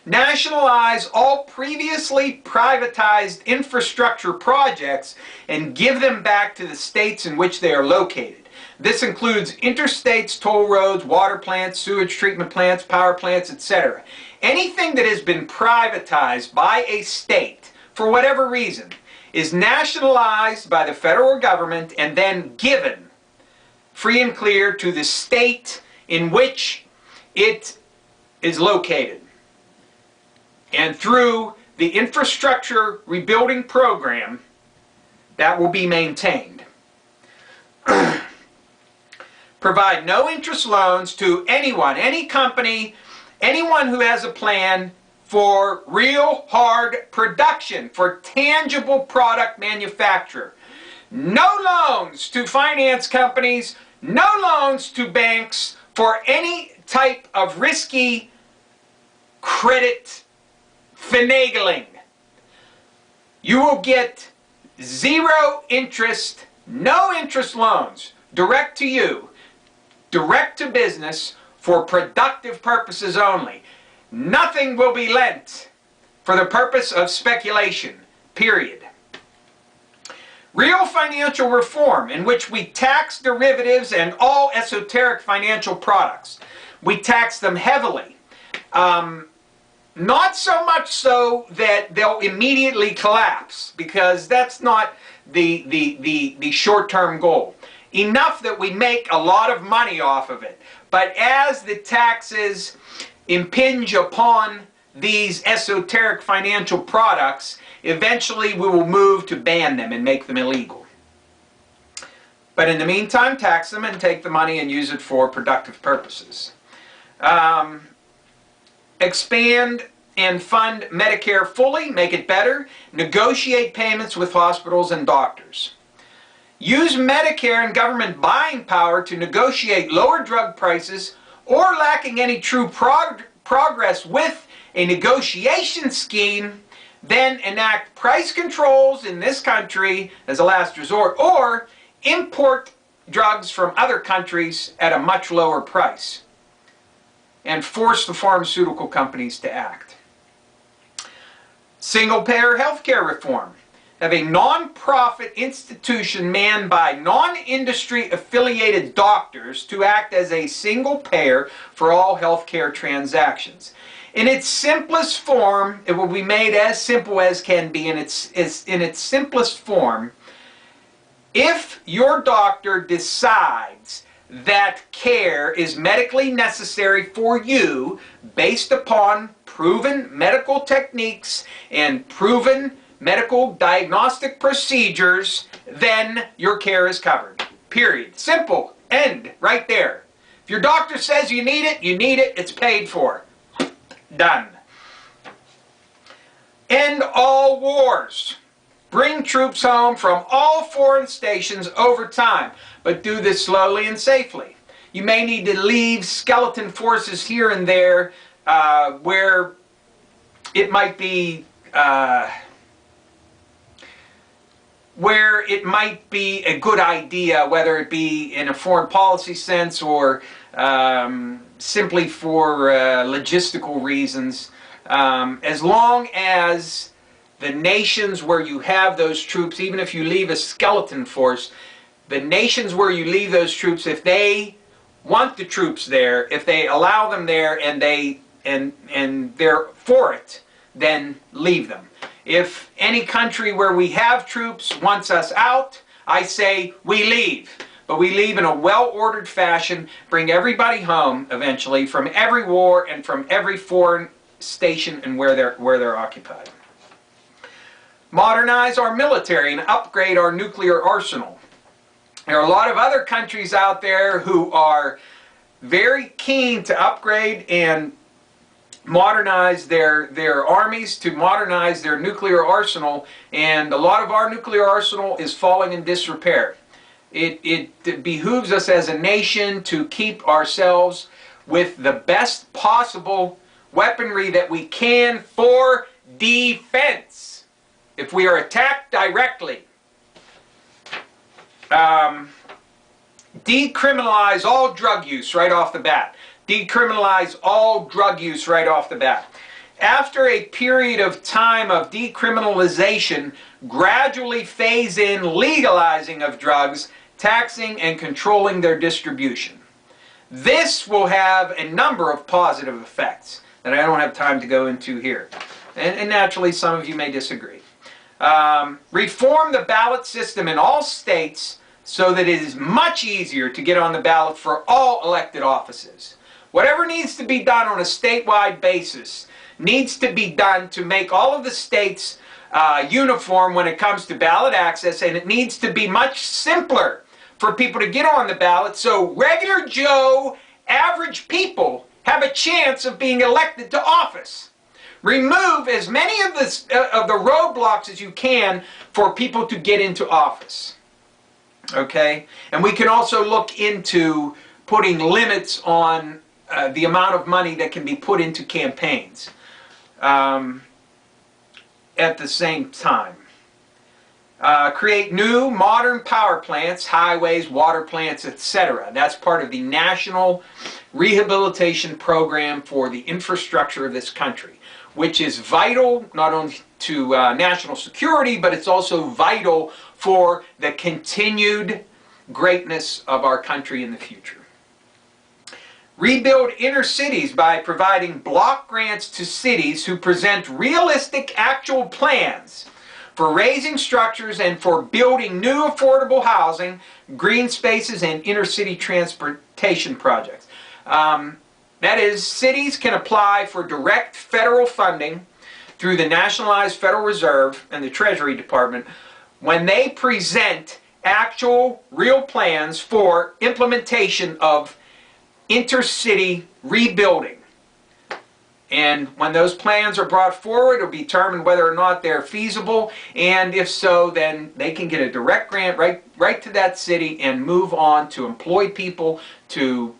nationalize all previously privatized infrastructure projects and give them back to the states in which they are located. This includes interstates, toll roads, water plants, sewage treatment plants, power plants, etc. Anything that has been privatized by a state, for whatever reason, is nationalized by the federal government and then given free and clear to the state in which it is located. And through the infrastructure rebuilding program, that will be maintained. Provide no interest loans to anyone, any company, anyone who has a plan for real hard production, for tangible product manufacture. No loans to finance companies, no loans to banks for any type of risky credit finagling. You will get zero interest, no interest loans, direct to you, direct to business, for productive purposes only. Nothing will be lent for the purpose of speculation, period. Real financial reform, in which we tax derivatives and all esoteric financial products. We tax them heavily. Not so much so that they'll immediately collapse, because that's not the short-term goal. Enough that we make a lot of money off of it. But as the taxes impinge upon these esoteric financial products, eventually we will move to ban them and make them illegal. But in the meantime, tax them and take the money and use it for productive purposes. Expand and fund Medicare fully, make it better. Negotiate payments with hospitals and doctors. Use Medicare and government buying power to negotiate lower drug prices, or lacking any true progress with a negotiation scheme, then enact price controls in this country as a last resort, or import drugs from other countries at a much lower price and force the pharmaceutical companies to act. Single-payer healthcare reform. Have a non-profit institution manned by non-industry affiliated doctors to act as a single payer for all healthcare transactions. In its simplest form, it will be made as simple as can be. In its simplest form, if your doctor decides that care is medically necessary for you based upon proven medical techniques and proven medical diagnostic procedures, then your care is covered. Period. Simple. End. Right there. If your doctor says you need it, it's paid for. Done. End all wars. Bring troops home from all foreign stations over time, but do this slowly and safely. You may need to leave skeleton forces here and there where it might be a good idea, whether it be in a foreign policy sense or simply for logistical reasons. As long as the nations where you have those troops, even if you leave a skeleton force, the nations where you leave those troops, if they want the troops there, if they allow them there and they're for it, then leave them. If any country where we have troops wants us out, I say we leave. But we leave in a well-ordered fashion, bring everybody home eventually from every war and from every foreign station and where they're occupied. Modernize our military and upgrade our nuclear arsenal. There are a lot of other countries out there who are very keen to upgrade and modernize their armies, to modernize their nuclear arsenal, and a lot of our nuclear arsenal is falling in disrepair. It behooves us as a nation to keep ourselves with the best possible weaponry that we can for defense if we are attacked directly. Decriminalize all drug use right off the bat. Decriminalize all drug use right off the bat. after a period of time of decriminalization, gradually phase in legalizing of drugs, taxing and controlling their distribution. This will have a number of positive effects that I don't have time to go into here. And naturally, some of you may disagree. Reform the ballot system in all states so that it is much easier to get on the ballot for all elected offices. Whatever needs to be done on a statewide basis needs to be done to make all of the states uniform when it comes to ballot access, and it needs to be much simpler for people to get on the ballot so regular Joe, average people have a chance of being elected to office. Remove as many of the roadblocks as you can for people to get into office. Okay? And we can also look into putting limits on the amount of money that can be put into campaigns at the same time. Create new modern power plants, highways, water plants, etc. That's part of the National Rehabilitation Program for the infrastructure of this country, which is vital not only to national security, but it's also vital for the continued greatness of our country in the future. Rebuild inner cities by providing block grants to cities who present realistic actual plans for raising structures and for building new affordable housing, green spaces, and inner city transportation projects. That is, cities can apply for direct federal funding through the Nationalize Federal Reserve and the Treasury Department when they present actual, real plans for implementation of intercity rebuilding. And when those plans are brought forward, it will be determined whether or not they're feasible, and if so, then they can get a direct grant right to that city and move on to employ people to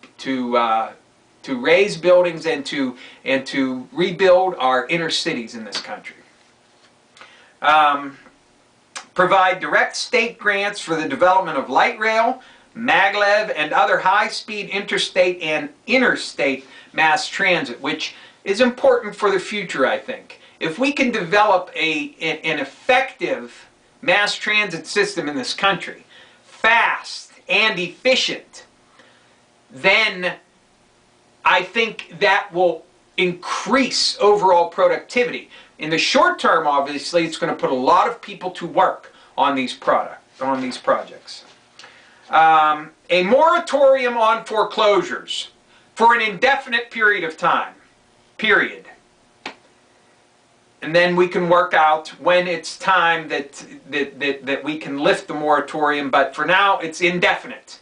raise buildings and to rebuild our inner cities in this country. Provide direct state grants for the development of light rail, maglev, and other high-speed interstate and interstate mass transit, which is important for the future, I think. If we can develop an effective mass transit system in this country, fast and efficient, then I think that will increase overall productivity. In the short term, obviously, it's going to put a lot of people to work on these projects. A moratorium on foreclosures for an indefinite period of time. Period. And then we can work out when it's time that we can lift the moratorium, but for now it's indefinite.